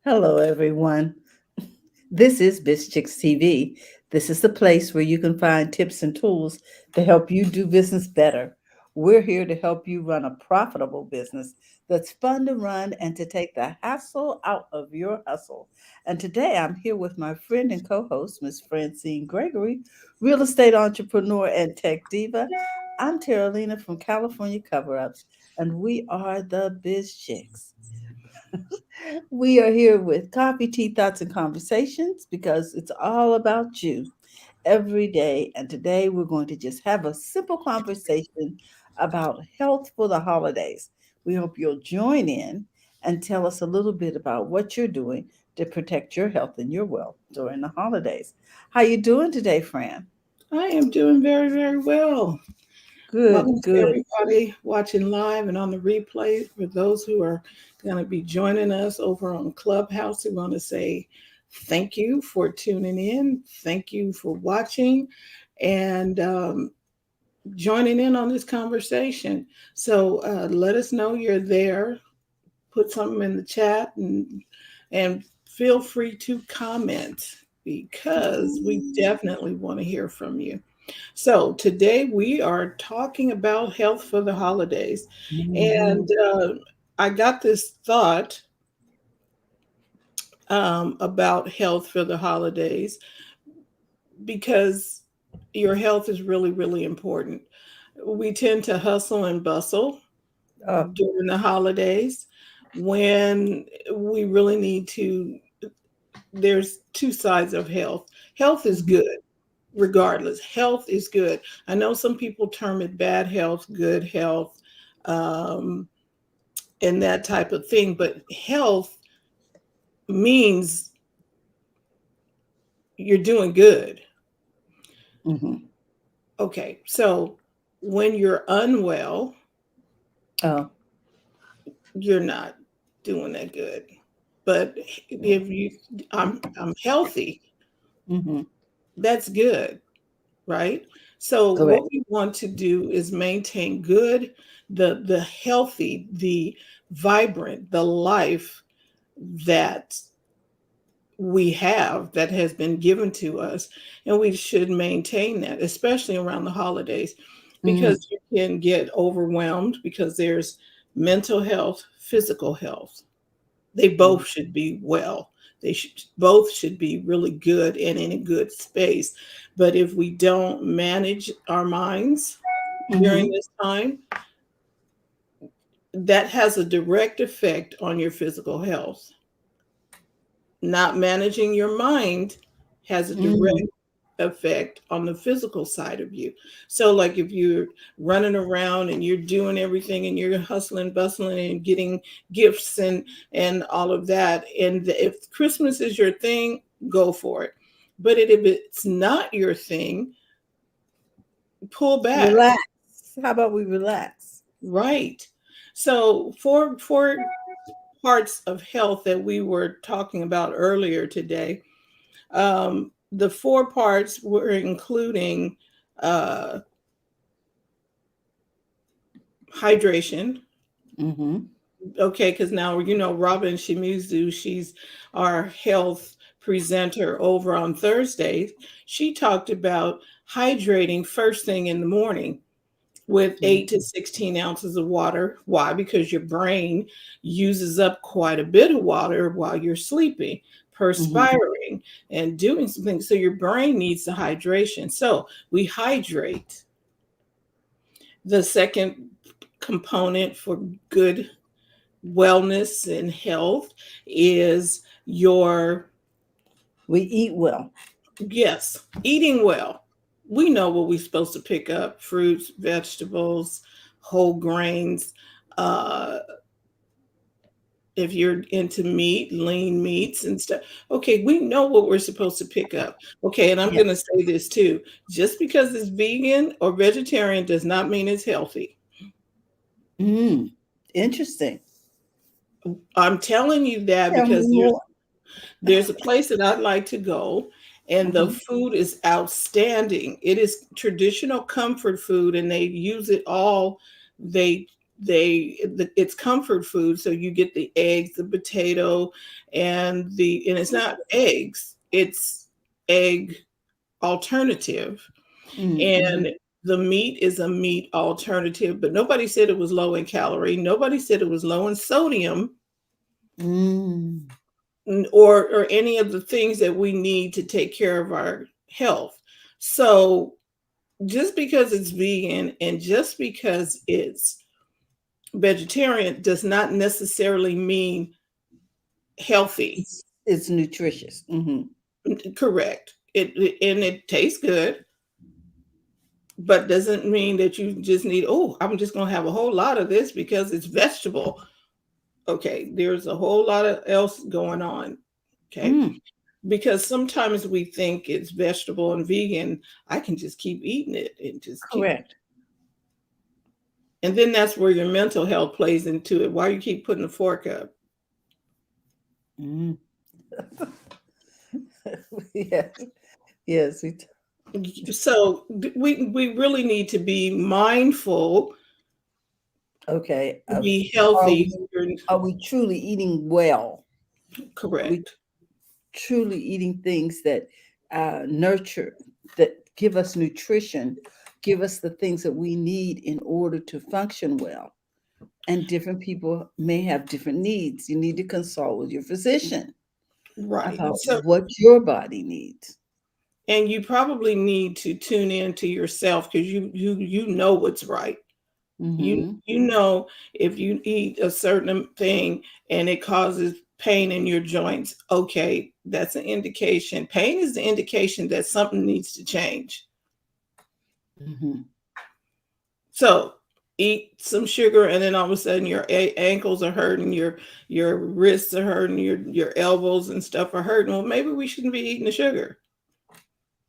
Hello, everyone. This is BizChicks TV. This is the place where you can find tips and tools to help you do business better. We're here to help you run a profitable business that's fun to run and to take the hassle out of your hustle. And today I'm here with my friend and co host, Miss Francine Gregory, real estate entrepreneur and tech diva. I'm Terralina from California Cover Ups, and we are the Biz Chicks. We are here with coffee, tea, thoughts, and conversations because it's all about you every day. And today we're going to just have a simple conversation about health for the holidays. We hope you'll join in and tell us a little bit about what you're doing to protect your health and your wealth during the holidays. How you doing today, Fran? I am doing very, very well. Good, Welcome to good. everybody watching live and on the replay. For those who are going to be joining us over on Clubhouse, we want to say thank you for tuning in. Thank you for watching and joining in on this conversation. So let us know you're there. Put something in the chat and feel free to comment because we definitely want to hear from you. So today we are talking about health for the holidays. And Mhm. I got this thought about health for the holidays because your health is really, really important. We tend to hustle and bustle Oh, during the holidays when we really need to. There's two sides of health. Health is mhm. good regardless. Health is good. I know some people term it bad health, good health, um, and that type of thing, but health means you're doing good. Mhm. Okay, so when you're unwell, Oh, you're not doing that good. But if you, I'm healthy, mhm. that's good, right? So what Correct. we want to do is maintain good, the healthy, the vibrant, the life that we have that has been given to us, and we should maintain that, especially around the holidays, Mm, because you can get overwhelmed because there's mental health, physical health. They mm, both should be well. They should both should be really good and in a good space. But if we don't manage our minds during mhm. this time, that has a direct effect on your physical health. Not managing your mind has a direct Mm, effect on the physical side of you. So, like if you're running around and you're doing everything and you're hustling, bustling, and getting gifts and all of that, and if Christmas is your thing, go for it. But if it's not your thing, pull back. relax. How about we relax? Right. So, for parts of health that we were talking about earlier today, the four parts were including uh, hydration. Mhm. Okay, because now Robin Shimizu, she's our health presenter over on Thursdays. She talked about hydrating first thing in the morning with 8 to Mhm. 16 ounces of water. Why? Because your brain uses up quite a bit of water while you're sleeping, Mhm. perspiring, and doing something. So your brain needs the hydration. So we hydrate. The second component for good wellness and health is your, We eat well. yes, eating well. We know what we're supposed to pick up: fruits, vegetables, whole grains. Uh, if you're into meat, lean meats and stuff. Okay, we know what we're supposed to pick up. Okay, and I'm Yeah. going to say this too. Just because it's vegan or vegetarian does not mean it's healthy. Mm. Interesting. I'm telling you that Tell me because more. there's a place that I'd like to go, and the Mhm. food is outstanding. It is traditional comfort food, and they use it all. They it's comfort food. So you get the eggs, the potato, and it's not eggs, it's egg alternative. Mm-hmm. And the meat is a meat alternative, but nobody said it was low in calorie. Nobody said it was low in sodium, Mm. or any of the things that we need to take care of our health. So just because it's vegan and just because it's vegetarian does not necessarily mean healthy. It's nutritious. Mm-hmm. Correct. And it tastes good, but doesn't mean that you just need, oh, I'm just going to have a whole lot of this because it's vegetable. Okay, there's a whole lot of else going on. Okay. Mm. Because sometimes we think it's vegetable and vegan, I can just keep eating it and just keep. Correct. And then that's where your mental health plays into it. Why you keep putting the fork up? Mm. Yeah. Yes. So we really need to be mindful, Okay. be Are healthy. we are we truly eating well? Are we Correct. truly eating things that nurture, that give us nutrition, give us the things that we need in order to function well? And different people may have different needs. You need to consult with your physician Right. about So, what your body needs. and you probably need to tune in to yourself because you know what's right. Mm-hmm. You know if you eat a certain thing and it causes pain in your joints, okay, that's an indication. Pain is the indication that something needs to change. Mm-hmm. So eat some sugar and then all of a sudden your ankles are hurting, your wrists are hurting, your elbows and stuff are hurting. Well, maybe we shouldn't be eating the sugar.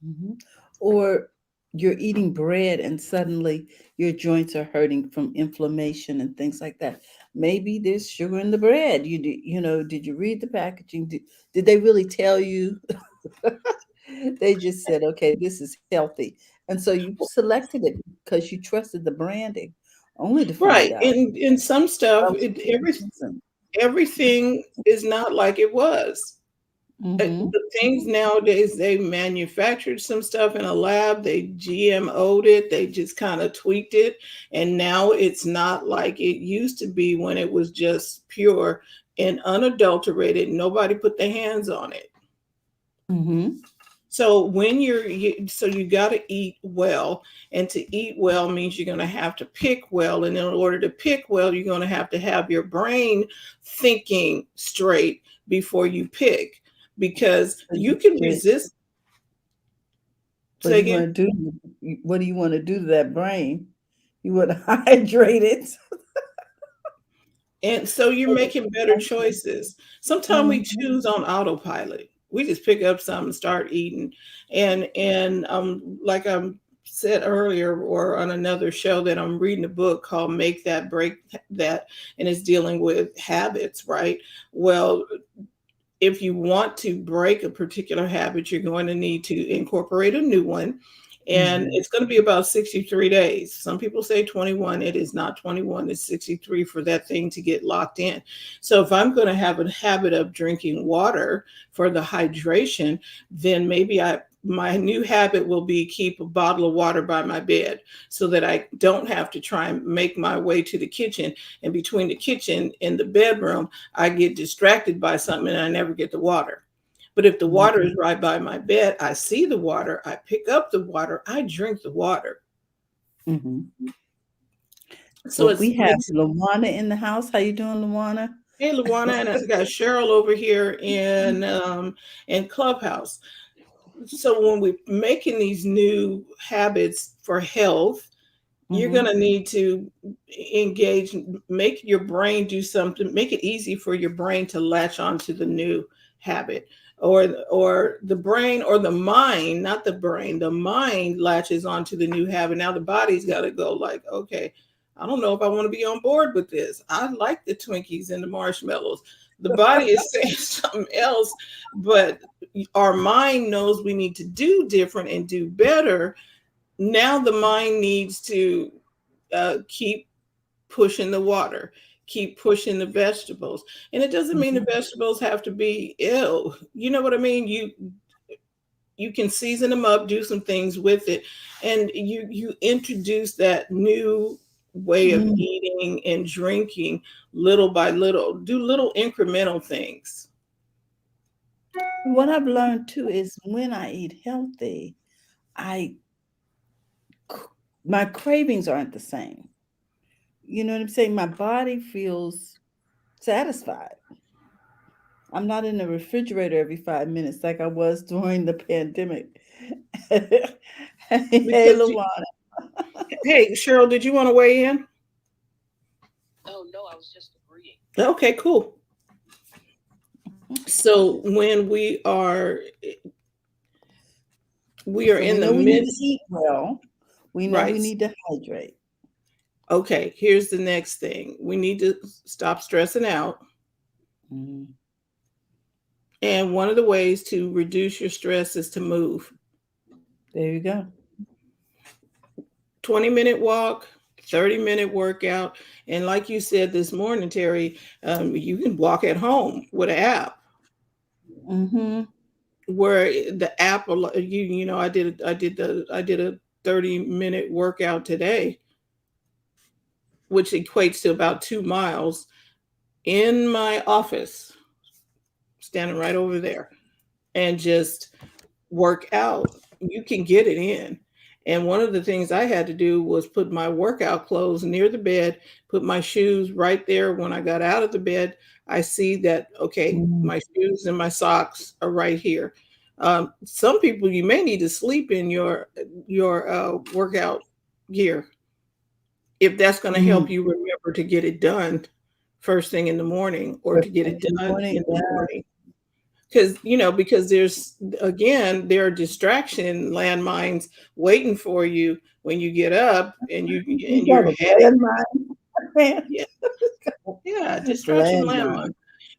Mm-hmm. Or you're eating bread and suddenly your joints are hurting from inflammation and things like that. Maybe there's sugar in the bread. Did you read the packaging? Did they really tell you? They just said, okay, this is healthy. And so you selected it because you trusted the branding, only to find Right. out In some stuff, those every isn't. everything is not like it was. Mm-hmm. The things nowadays, they manufactured some stuff in a lab, they GMO'd it, they just kind of tweaked it, and now it's not like it used to be when it was just pure and unadulterated. Nobody put their hands on it. Mm-hmm. So when so you got to eat well, and to eat well means you're going to have to pick well, and in order to pick well, you're going to have your brain thinking straight before you pick, because So you can resist. what Say do you again. want to do? What do you want to do to that brain? You want to hydrate it. And so you're making better choices. Sometimes we Mm-hmm. choose on autopilot. We just pick up something and start eating. And like I said earlier, or on another show, that I'm reading a book called Make That Break That, and it's dealing with habits, right? Well, if you want to break a particular habit, you're going to need to incorporate a new one. And Mm-hmm. it's going to be about 63 days. Some people say 21. It is not 21, it's 63 for that thing to get locked in. So if I'm going to have a habit of drinking water for the hydration, then maybe my new habit will be keep a bottle of water by my bed so that I don't have to try and make my way to the kitchen. And between the kitchen and the bedroom, I get distracted by something and I never get the water. But if the water is right by my bed, I see the water, I pick up the water, I drink the water. Mm-hmm. So Well, we have Luana in the house. How you doing, Luana? hey, Luana, and I got Cheryl over here in Clubhouse. So when we're making these new habits for health, you're going Mm-hmm. to need to engage, make your brain do something, make it easy for your brain to latch onto the new habit, or the brain, or the mind, not the brain, the mind latches onto the new habit. Now the body's got to go like, okay, I don't know if I want to be on board with this. I like the Twinkies and the marshmallows. The body is saying something else, but our mind knows we need to do different and do better. Now the mind needs to keep pushing the water, keep pushing the vegetables. And it doesn't mean the Mhm. vegetables have to be ill. You know what I mean? You can season them up, do some things with it, and you introduce that new way of Mm. eating and drinking little by little. Do little incremental things. What I've learned too is when I eat healthy, I my cravings aren't the same. You know what I'm saying? My body feels satisfied. I'm not in the refrigerator every 5 minutes like I was during the pandemic. Hey, Because Luana. hey, Cheryl, did you want to weigh in? Okay, cool. So when we are So we in the know we need to midst, eat well. We know we right? need to hydrate. Okay, here's the next thing. We need to stop stressing out. Mm, And one of the ways to reduce your stress is to move. there you go. 20-minute walk, 30-minute workout. And like you said this morning, Terry, you can walk at home with an app Mm-hmm. where the app, I did a 30-minute workout today, which equates to about 2 miles in my office, standing right over there, and just work out. You can get it in. And one of the things I had to do was put my workout clothes near the bed, put my shoes right there. When I got out of the bed, I see that, okay, Mm. my shoes and my socks are right here. Some people, you may need to sleep in your workout gear if that's going to help Mm. you remember to get it done first thing in the morning, or to First get thing it in the done morning. in the Yeah. morning. Because there are distraction landmines waiting for you when you get up and You got you're a heading. landmine. Yeah, yeah, distraction landmine Landmine.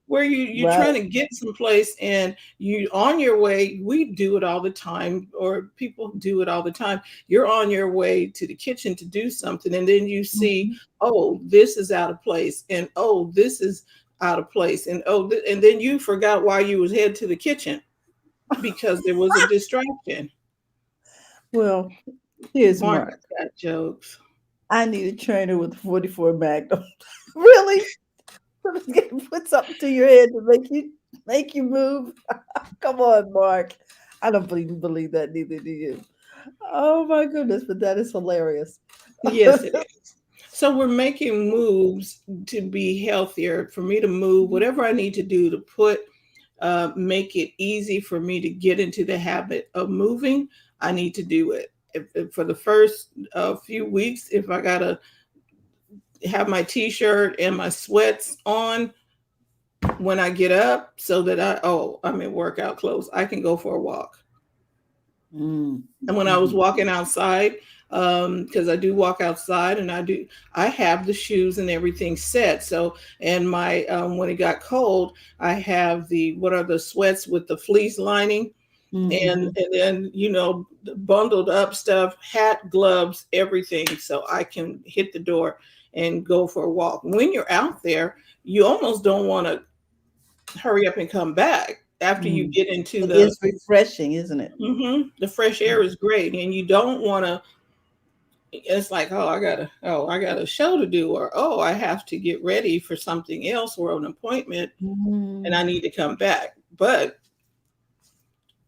where you're Right. trying to get someplace, and you on your way. We do it all the time, or people do it all the time. You're on your way to the kitchen to do something, and then you see, Mhm. oh, this is out of place, and oh, this is out of place, and oh, and then you forgot why you was head to the kitchen because there was a distraction. Well, here's Mark Mark. got jokes. I need a trainer with 44 Magnum. Really? Put something to your head to make you move. Come on, Mark. I don't believe that, neither do you. Oh my goodness, but that is hilarious. Yes, it is. So we're making moves to be healthier, for me to move, whatever I need to do to make it easy for me to get into the habit of moving. I need to do it. If for the first few weeks, if I gotta have my t-shirt and my sweats on when I get up, so that I'm in workout clothes, I can go for a walk. Mm, And when I was mhm. walking outside, because I do walk outside, and I have the shoes and everything set. So, and my when it got cold, I have what are the sweats with the fleece lining, and Mhm. then bundled up stuff, hat, gloves, everything, so I can hit the door and go for a walk. When you're out there, you almost don't want to hurry up and come back after you Mm. get into It the. is refreshing, isn't it? The fresh air is great, and you don't want to. It's like, I got a show to do, or I have to get ready for something else, or an appointment, and I Mm. need to come back. But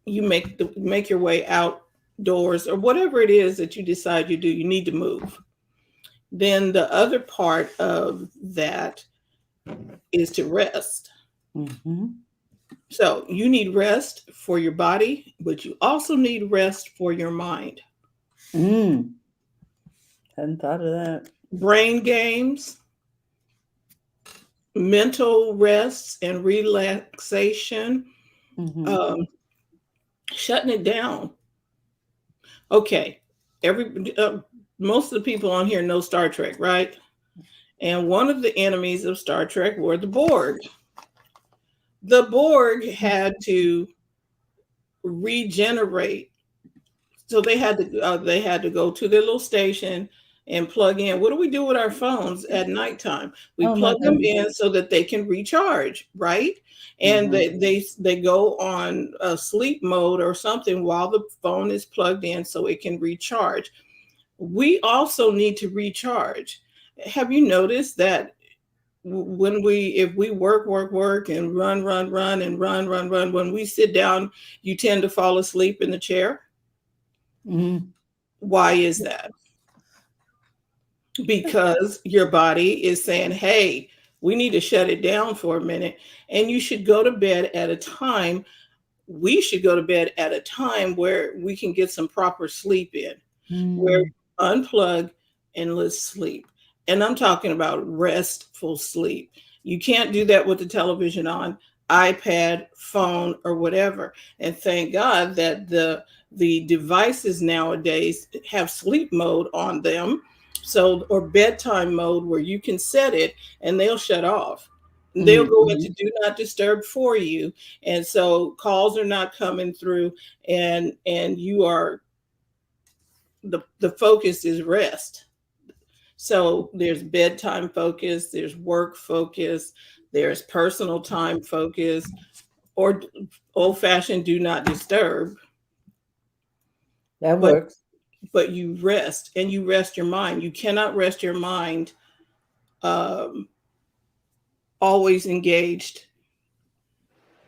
you make your way outdoors, or whatever it is that you decide you do. You need to move. Then the other part of that is to rest. Mhm. So you need rest for your body, but you also need rest for your mind. Mm. Hadn't thought of that. Brain games, mental rest and relaxation, Mhm. um, shutting it down. Okay, every most of the people on here know Star Trek, right? And one of the enemies of Star Trek were the Borg. The Borg had to regenerate, so they had to go to their little station and plug in. What do we do with our phones at nighttime? We Oh my plug them goodness. in so that they can recharge, right? And Mhm. they go on a sleep mode or something while the phone is plugged in so it can recharge. We also need to recharge. Have you noticed that when we if we work and run and run, when we sit down, you tend to fall asleep in the chair? Mhm. Why is that? Because your body is saying, hey, we need to shut it down for a minute. And you should go to bed at a time. We should go to bed at a time where we can get some proper sleep in, where Mm. unplug and let's sleep. And I'm talking about restful sleep. You can't do that with the television on, iPad, phone, or whatever. And thank God that the devices nowadays have sleep mode on them. So, or bedtime mode where you can set it and they'll shut off. They'll Mhm. go into Mhm. do not disturb for you. And so calls are not coming through, and you are the focus is rest. So there's bedtime focus, there's work focus, there's personal time focus, or old fashioned do not disturb. That But works. you rest, and you rest your mind. You cannot rest your mind um, always engaged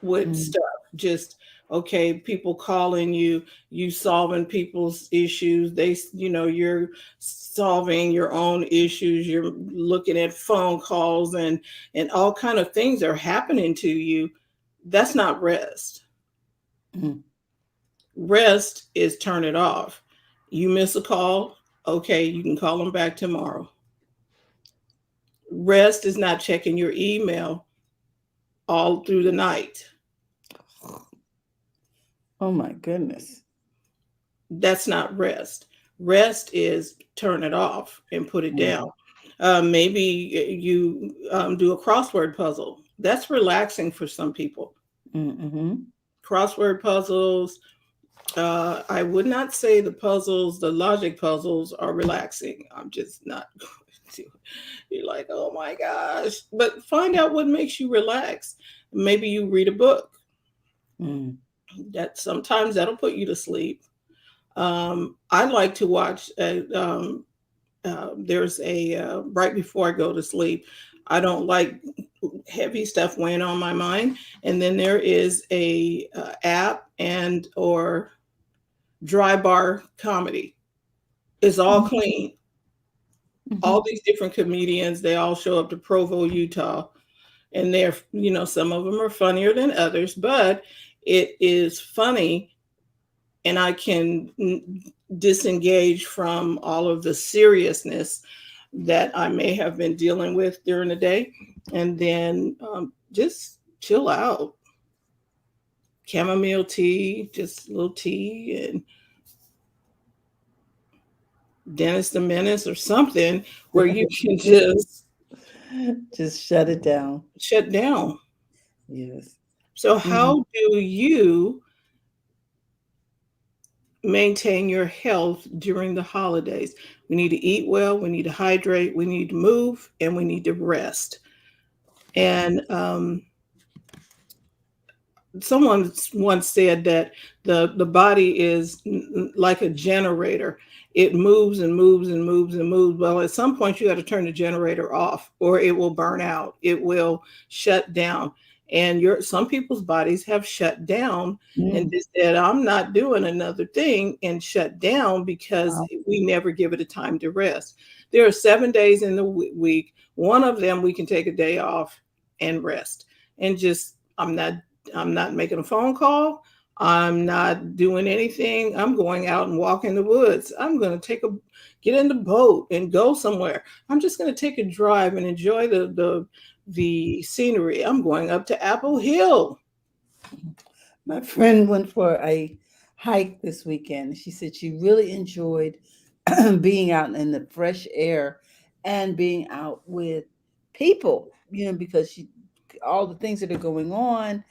with Mm. stuff. Just okay, people calling you, you solving people's issues. You're solving your own issues. You're looking at phone calls, and all kind of things are happening to you. That's not rest. Mm. Rest is turn it off. You miss a call, okay, you can call them back tomorrow. Rest is not checking your email all through the night. Oh my goodness. That's not rest. Rest is turn it off and put it Mm. down. Maybe you do a crossword puzzle. That's relaxing for some people. Mhm. Crossword puzzles. I would not say the logic puzzles are relaxing. I'm just not going to. You're like, oh my gosh. But find out what makes you relax. Maybe you read a book. Mm. That sometimes that'll put you to sleep. I like to watch there's a right before I go to sleep. I don't like heavy stuff weighing on my mind. And then there is a app and or dry bar comedy. It's all Mhm. clean. All Mhm. these different comedians, they all show up to Provo, Utah, and they're some of them are funnier than others, but it is funny, and I can disengage from all of the seriousness that I may have been dealing with during the day, and then just chill out. Chamomile tea, just a little tea, and Dennis the Menace or something where you can just Just shut it down. shut down. Yes. So, Mhm. how do you maintain your health during the holidays? We need to eat well, we need to hydrate, we need to move, and we need to rest. And someone once said that the body is like a generator. It moves and moves and moves and moves. Well, at some point you got to turn the generator off or it will burn out. It will shut down. And your some people's bodies have shut down and Mm. just said, I'm not doing another thing, and shut down because Wow. we never give it a time to rest. There are 7 days in the week. One of them we can take a day off and rest and just I'm not making a phone call. I'm not doing anything. I'm going out and walk in the woods. I'm going to get in the boat and go somewhere. I'm just going to take a drive and enjoy the scenery. I'm going up to Apple Hill. My friend went for a hike this weekend. She said she really enjoyed being out in the fresh air and being out with people, because all the things that are going on,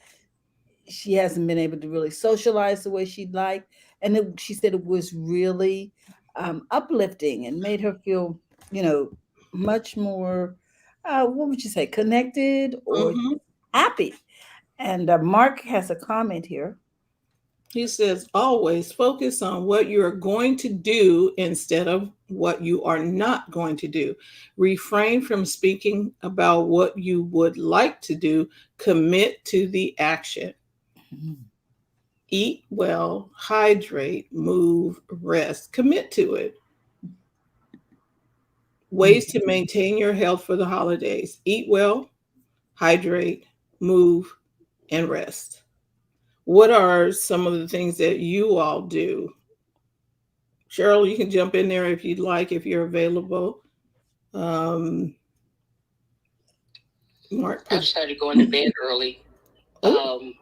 she hasn't been able to really socialize the way she'd like. And she said it was really uplifting and made her feel, you know, much more, what would you say, connected or Mhm. happy. And Mark has a comment here. He says, always focus on what you are going to do instead of what you are not going to do. Refrain from speaking about what you would like to do. Commit to the action. Mhm. Eat well, hydrate, move, rest. Commit to it. Ways to maintain your health for the holidays: eat well, hydrate, move, and rest. What are some of the things that you all do? Cheryl, you can jump in there if you'd like, if you're available. Um, Mark I've put, started going to bed early, oh,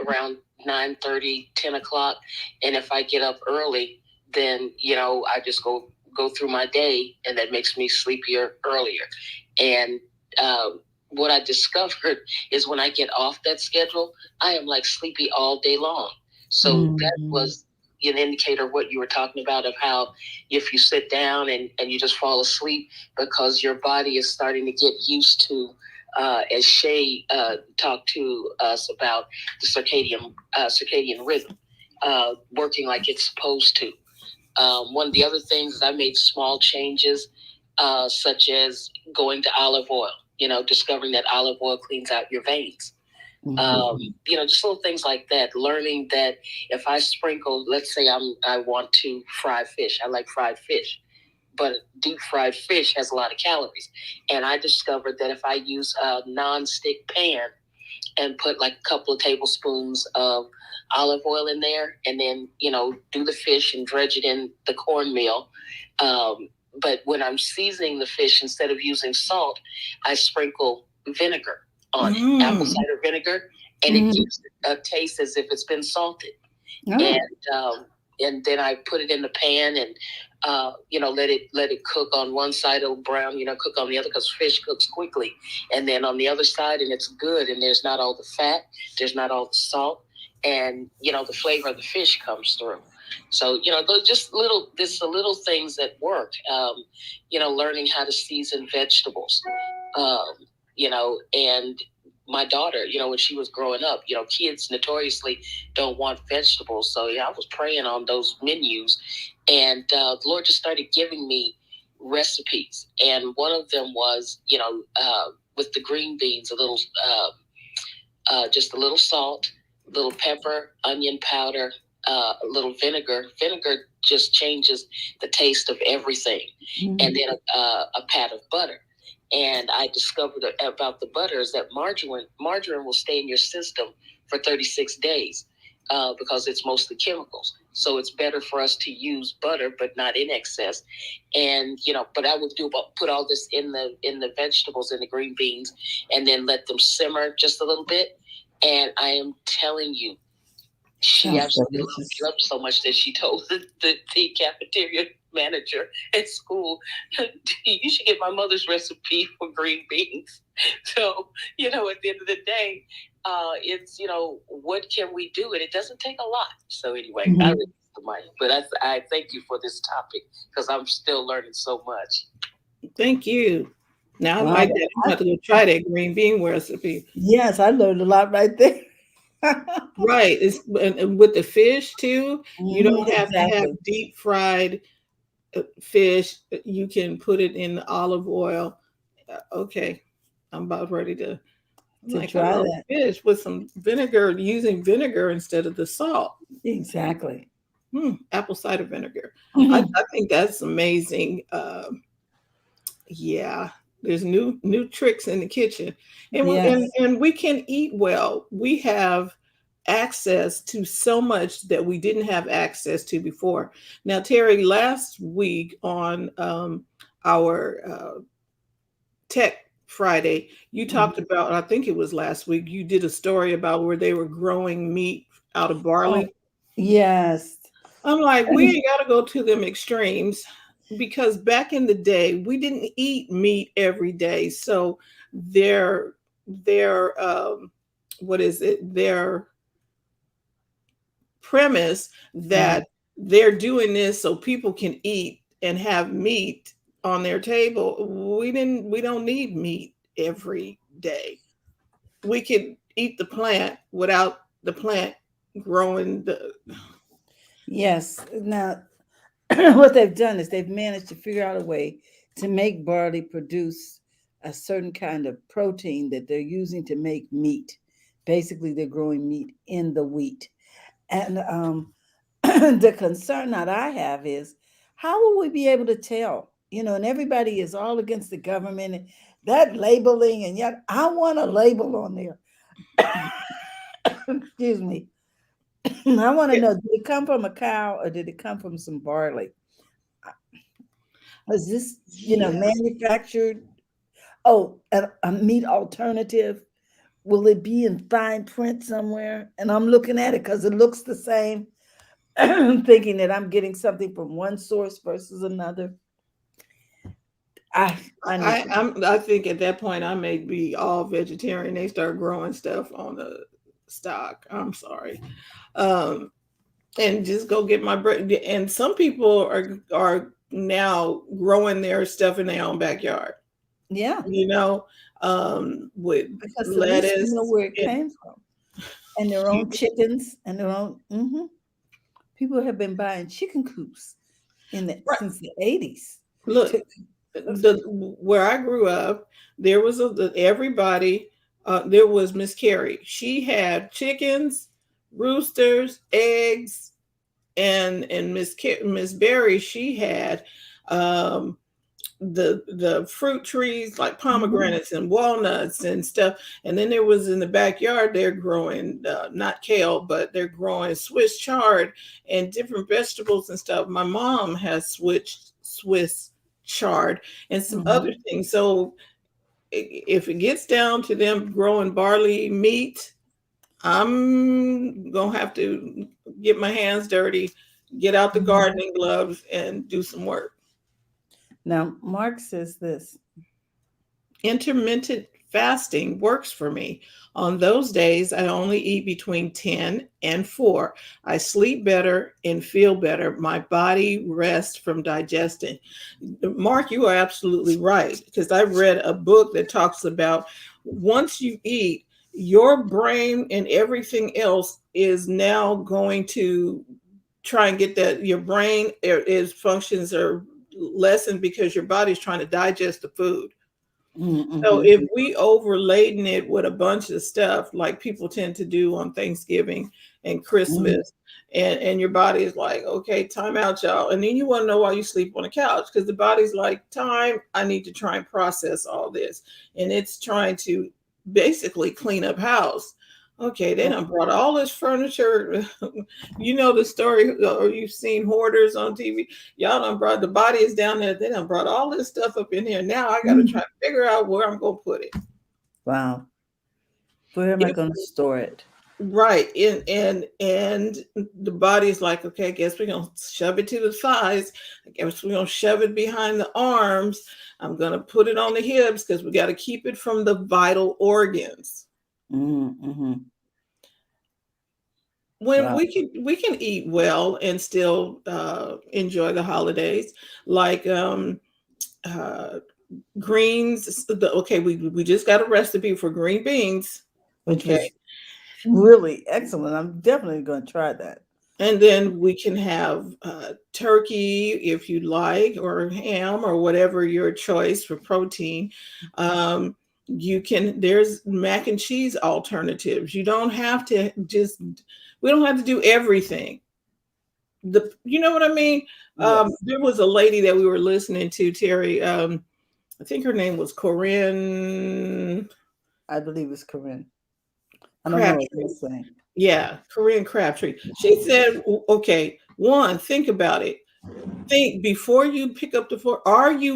around 9:30, 10 o'clock. And if I get up early, then, I just go through my day, and that makes me sleepier earlier. And what I discovered is when I get off that schedule, I am like sleepy all day long. So that Mhm. was an indicator of what you were talking about, of how if you sit down and you just fall asleep because your body is starting to get used to, as Shay talked to us about, the circadian rhythm working like it's supposed to. One of the other things is I made small changes, such as going to olive oil. Discovering that olive oil cleans out your veins. Just little things like that. Learning that if I sprinkle, let's say I want to fry fish. I like fried fish, but deep fried fish has a lot of calories. And I discovered that if I use a non-stick pan and put like a couple of tablespoons of olive oil in there, and then do the fish and dredge it in the cornmeal. But when I'm seasoning the fish, instead of using salt, I sprinkle vinegar on it, apple mm, cider vinegar, and it Mhm. gives it a taste as if it's been salted. Oh, And then I put it in the pan, and let it cook on one side, it'll brown, cook on the other, because fish cooks quickly. And then on the other side, and it's good, and there's not all the fat, there's not all the salt, and the flavor of the fish comes through. So those just little things that work. Learning how to season vegetables. And my daughter, when she was growing up, kids notoriously don't want vegetables. So I was praying on those menus, and the Lord just started giving me recipes. And one of them was, with the green beans, just a little salt, a little pepper, onion powder, a little vinegar. Vinegar just changes the taste of everything. And then a pat of butter. And I discovered about the butter is that margarine will stay in your system for 36 days, because it's mostly chemicals. So it's better for us to use butter, but not in excess. And but I would put all this in the vegetables, in the green beans, and then let them simmer just a little bit. And I am telling you, she sounds absolutely delicious. loved so much that she told the cafeteria manager at school, you should get my mother's recipe for green beans. So, at the end of the day, it's, what can we do? And it doesn't take a lot. So anyway, I Mhm. release the mic, but I thank you for this topic, because I'm still learning so much. thank you. Now I Wow. like that. I'm about to go try that green bean recipe. Yes, I learned a lot right there. Right. And with the fish too, you don't have to have Exactly. deep fried fish. You can put it in the olive oil. Okay. I'm about ready to. I'm To like, I try love that. fish with some vinegar, using vinegar instead of the salt. Exactly. Apple cider vinegar. Mhm. I think that's amazing. Yeah, there's new tricks in the kitchen, and Yes. we can eat well. We have access to so much that we didn't have access to before. Now, Terry, last week on our Tech Friday, you talked Mhm. about, I think it was last week, you did a story about where they were growing meat out of Oh, barley. yes. I'm like, we ain't got to go to them extremes, because back in the day, we didn't eat meat every day. So their what is it? Their premise Uh, that they're doing this so people can eat and have meat on their table. We don't need meat every day. We can eat the plant without the plant growing the. Yes. Now, what they've done is they've managed to figure out a way to make barley produce a certain kind of protein that they're using to make meat. Basically, they're growing meat in the wheat. And the concern that I have is how will we be able to tell? You know, and everybody is all against the government and that labeling, and yet I want a label on there. Excuse me. I want to know, did it come from a cow or did it come from some barley? Is this, Yes. manufactured? Oh, a meat alternative? Will it be in fine print somewhere? And I'm looking at it because it looks the same, thinking that I'm getting something from one source versus another. I need to. I think at that point I may be all vegetarian. They start growing stuff on the stock. I'm sorry. Um, and just go get my bread. And some people are now growing their stuff in their own backyard. Yeah, You know, with because at least you know lettuce where it and came from, and their own chickens and their own. People have been buying chicken coops right. since the 80s. Look, the where I grew up, there was everybody. There was Miss Carrie. She had chickens, roosters, eggs, and Miss Berry. She had um, the fruit trees like Mhm. pomegranates and walnuts and stuff. And then there was in the backyard, they're growing not kale, but they're growing Swiss chard and different vegetables and stuff. My mom has switched Swiss chard and some other Mhm. things. So if it gets down to them growing barley meat, I'm gonna have to get my hands dirty, get out the Mhm. gardening gloves, and do some work. Now, Mark says this. Intermittent fasting works for me. On those days, I only eat between 10 and 4. I sleep better and feel better. My body rests from digesting. Mark, you are absolutely right because I read a book that talks about once you eat, your brain and everything else is now going to try and get that your brain is functions are lessened because your body's trying to digest the food. So Mhm. if we overladen it with a bunch of stuff like people tend to do on Thanksgiving and Mhm. Christmas, and your body is like, okay, time out, y'all. And then you want to know why you sleep on the couch because the body's like, time, I need to try and process all this. And it's trying to basically clean up house. Okay, they done brought all this furniture. You know the story, or you've seen hoarders on TV. Y'all done brought the body is down there. They done brought all this stuff up in here. Now I got to try Mhm. to figure out where I'm gonna put it. Wow. Where am I If going to store it? right, and the body's like, okay, I guess we're gonna shove it to the thighs. I guess we're gonna shove it behind the arms. I'm gonna put it on the hips because we got to keep it from the vital organs. Mm-hmm. When Wow. we can eat well and still enjoy the holidays, like uh, greens. Okay, we just got a recipe for green beans. Which Okay, was really excellent. I'm definitely going to try that. and then we can have turkey if you like, or ham, or whatever your choice for protein. Um, you can there's mac and cheese alternatives. You don't have to just we don't have to do everything. You know what I mean? Yes. There was a lady that we were listening to, Terry. I think her name was Corinne I believe it's Corinne. I don't know what you're Crabtree. saying. Yeah, Corinne Crabtree. She said, okay, one, think about it. Think before you pick up the food,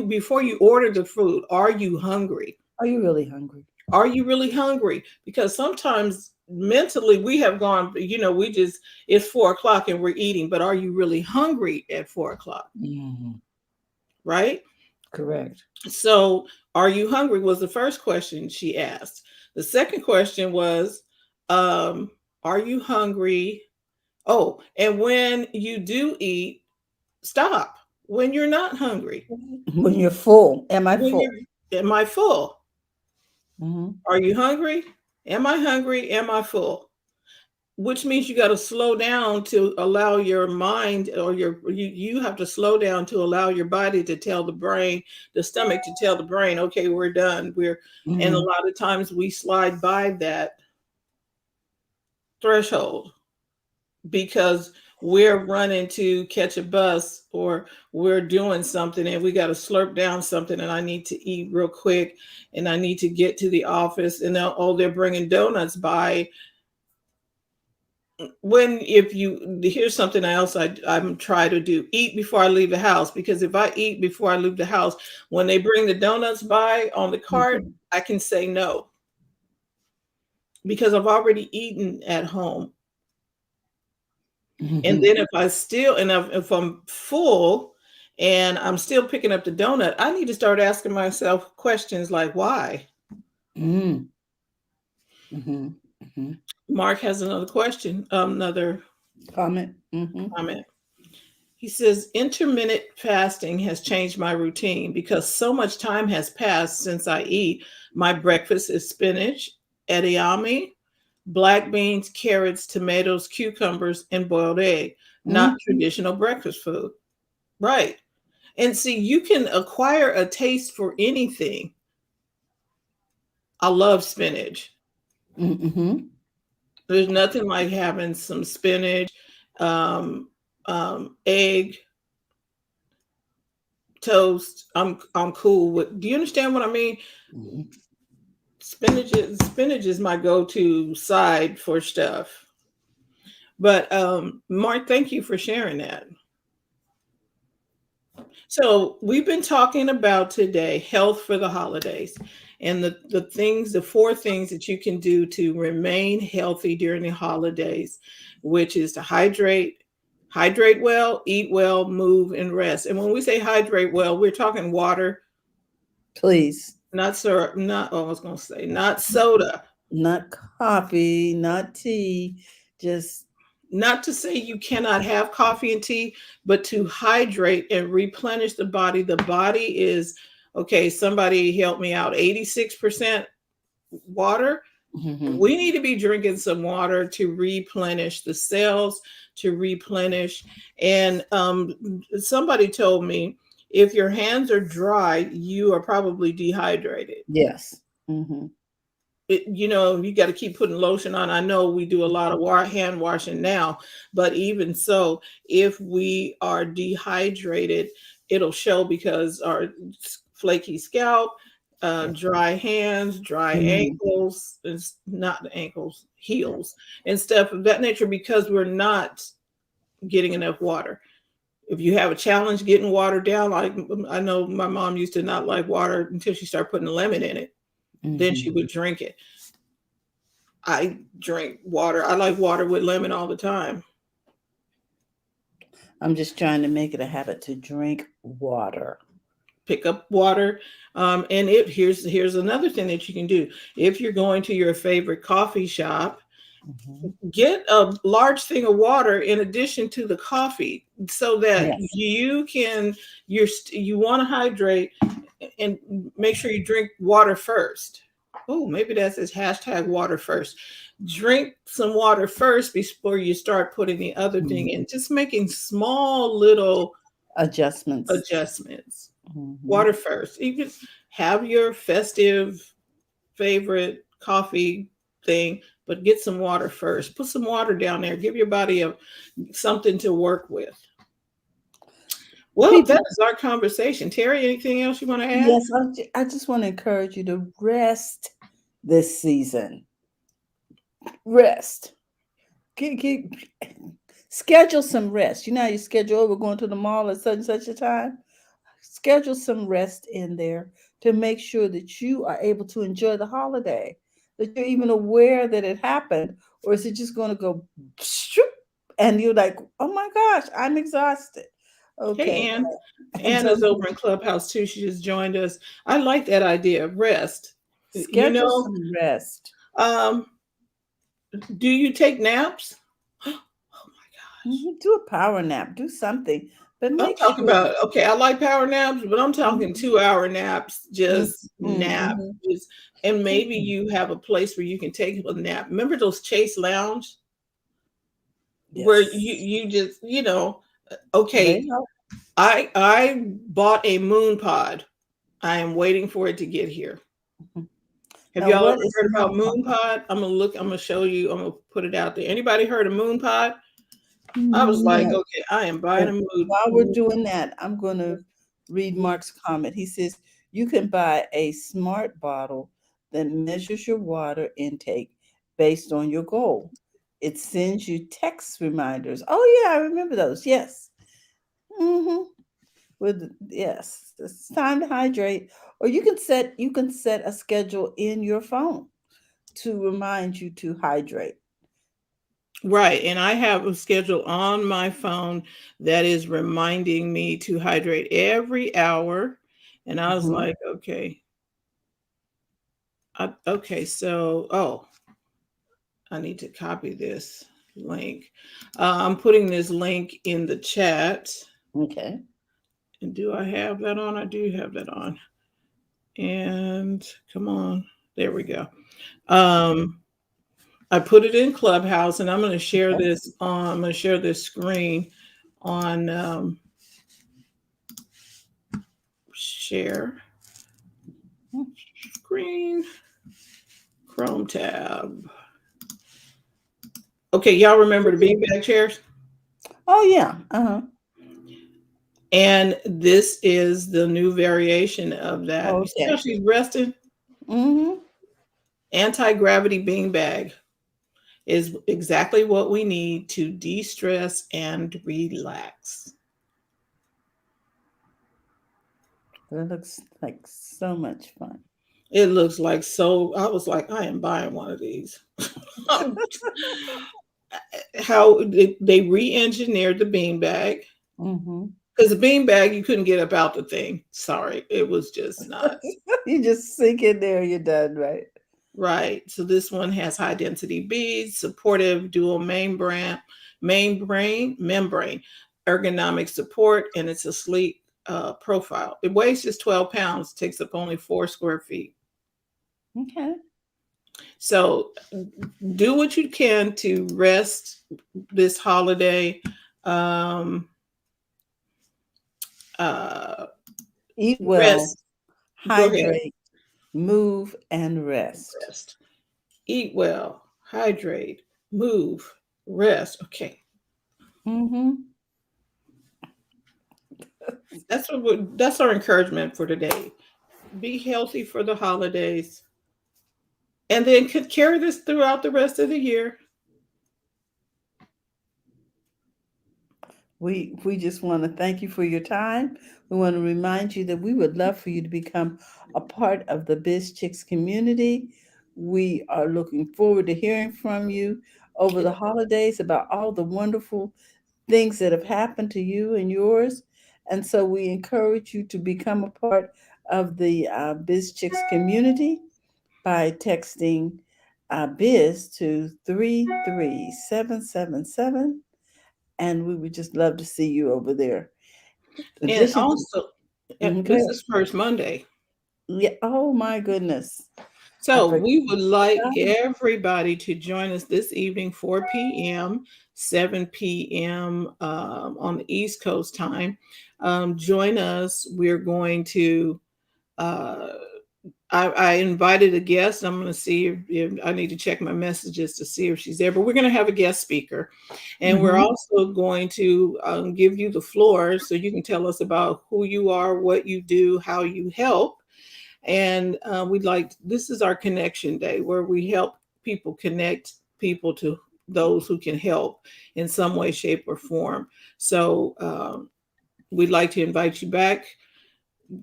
before you order the food, are you hungry? Are you really hungry? Are you really hungry? Because sometimes mentally we have gone, it's 4 o'clock and we're eating, but are you really hungry at 4 o'clock? Mhm. Right? Correct. So, are you hungry was the first question she asked. The second question was, are you hungry Oh, and when you do eat, stop when you're not hungry. When you're full, am I When full? you're, am I full? Mm-hmm. Are you hungry? Am I hungry? Am I full? Which means you got to slow down to allow your mind, or you have to slow down to allow your body to tell the brain, the stomach to tell the brain, okay, we're done. And a Mm-hmm. lot of times we slide by that threshold because we're running to catch a bus, or we're doing something and we got to slurp down something, and I need to eat real quick, and I need to get to the office, and they're bringing donuts by. When if you Here's something else I'm try to do: eat before I leave the house, because if I eat before I leave the house, when they bring the donuts by on the cart, Mm-hmm. I can say no because I've already eaten at home. And Mm-hmm. then if I'm full and I'm still picking up the donut, I need to start asking myself questions like why. Mm-hmm. Mm-hmm. Mark has another question, another Comment. Mm-hmm. comment. He says, intermittent fasting has changed my routine because so much time has passed since I eat. My breakfast is spinach, edamame, black beans, carrots, tomatoes, cucumbers, and boiled egg, not Mm-hmm. traditional breakfast food. Right. And see, you can acquire a taste for anything. I love spinach. Mm-hmm. There's nothing like having some spinach, um, egg, toast. I'm cool with. Do you understand what I mean? Mm-hmm. Spinach is my go-to side for stuff. But Mark, thank you for sharing that. So we've been talking about today health for the holidays, and the four things that you can do to remain healthy during the holidays, which is to hydrate well, eat well, move, and rest. And when we say hydrate well, we're talking water, Please. not syrup, not oh, I was gonna say not soda. Not coffee, not tea, just Not to say you cannot have coffee and tea, but to hydrate and replenish the body. The body is, okay, somebody help me out, 86% water. mm-hmm. We need to be drinking some water to replenish the cells, to replenish. And somebody told me if your hands are dry, you are probably dehydrated. Yes. Mm-hmm. You got to keep putting lotion on. I know we do a lot of hand washing now, but even so, if we are dehydrated, it'll show because our flaky scalp, dry hands, dry Mm-hmm. ankles, it's not the ankles, heels, and stuff of that nature because we're not getting enough water. If you have a challenge getting water down, like I know my mom used to not like water until she started putting lemon in it. Then Mm-hmm. she would drink it. I drink water. I like water with lemon all the time. I'm just trying to make it a habit to drink water. Pick up water. And here's another thing that you can do. If you're going to your favorite coffee shop, Mm-hmm. get a large thing of water in addition to the coffee so that Yes. you want to hydrate and make sure you drink water first. Oh, maybe that's his hashtag water first. Drink some water first before you start putting the other thing Mm-hmm. in. Just making small little Adjustments. adjustments. Mm-hmm. Water first. You can have your festive favorite coffee thing, but get some water first. Put some water down there. Give your body something to work with. Well, that People, is our conversation. Terry, anything else you want to add? yes, I just want to encourage you to rest this season. Rest. Get, schedule some rest. You know how you schedule, we're going to the mall at such and such a time? Schedule some rest in there to make sure that you are able to enjoy the holiday, that you're even aware that it happened, or is it just going to go and you're like, oh my gosh, I'm exhausted. Hey, Okay. Ann. And Ann so is over in Clubhouse too. She just joined us. I like that idea. Rest. You schedule know, some rest. um, do you take naps? Oh Do a power nap, do something, but I'm make talking sure. about, okay, I like power naps, but I'm talking Mhm, 2 hour naps, mhm, just nap. mhm. Just, and maybe Okay. you have a place where you can take a nap. Remember those Chase Lounge where Yes, you just, they okay, help. I bought a moon pod. I am waiting for it to get here. Mhm. Have Now, y'all what ever is heard about moon moon pie? pod? I'm gonna show you, I'm gonna put it out there. Anybody heard of moon pod? I was like, No. okay, I am buying But a while we're moon. doing that, I'm going to read Mark's comment. He says, you can buy a smart bottle that measures your water intake based on your goal. It sends you text reminders. Oh, yeah, I remember those. Yes. Mm-hmm. Yes, it's time to hydrate. Or you can set a schedule in your phone to remind you to hydrate. Right. And I have a schedule on my phone that is reminding me to hydrate every hour. And I was Mhm. like, okay, okay, so, oh, I need to copy this link. I'm putting this link in the chat. Okay. And do I have that on? I do have that on. And come on. There we go. Um, I put it in Clubhouse, and I'm going to share Okay. this on. I'm going to share this screen on share screen, Chrome tab. Okay, y'all remember the beanbag chairs? Oh yeah. Uh-huh. And this is the new variation of that. You see how Okay. she's resting? Mm-hmm. Anti-gravity beanbag is exactly what we need to de-stress and relax. That looks like so much fun. It looks like, so I was like, I am buying one of these. How they re-engineered the beanbag, Mm-hmm. because the beanbag you couldn't get up out the thing. Sorry, it was just not You just sink in there, you're done, right? right. So this one has high density beads, supportive dual membrane, ergonomic support, and it's a sleek profile. It weighs just 12 pounds, takes up only 4 square feet. Okay. So do what you can to rest this holiday. Um, uh, Eat well, rest. Go ahead. hydrate, move, and rest. Rest. Eat well. Hydrate. Move. Rest. Okay. Mm-hmm. That's our encouragement for today. Be healthy for the holidays, and then could carry this throughout the rest of the year. We just want to thank you for your time. We want to remind you that we would love for you to become a part of the BizChicks community. We are looking forward to hearing from you over the holidays about all the wonderful things that have happened to you and yours. And so we encourage you to become a part of the BizChicks community by texting biz to 33777, and we would just love to see you over there. And Addition to, also, go this ahead. is first Monday. Yeah, oh my goodness. I So forgot. we would like everybody to join us this evening, 4 p.m., 7 p.m. On the East Coast time. Join us. We're going to uh, I invited a guest. I'm going to see if I need to check my messages to see if she's there, but we're going to have a guest speaker. And we're Mhm. also going to give you the floor so you can tell us about who you are, what you do, how you help. And this is our connection day where we help people connect people to those who can help in some way, shape, or form. So we'd like to invite you back,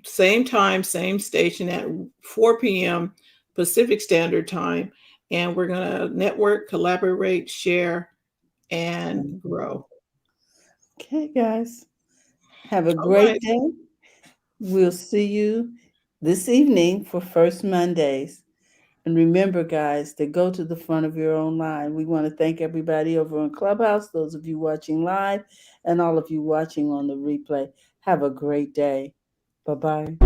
same time, same station at 4 p.m. Pacific Standard Time. And we're going to network, collaborate, share, and grow. Okay, guys. Have a All great right. day. We'll see you this evening for First Mondays. And remember, guys, to go to the front of your own line. We want to thank everybody over on Clubhouse, those of you watching live, and all of you watching on the replay. Have a great day. Bye-bye.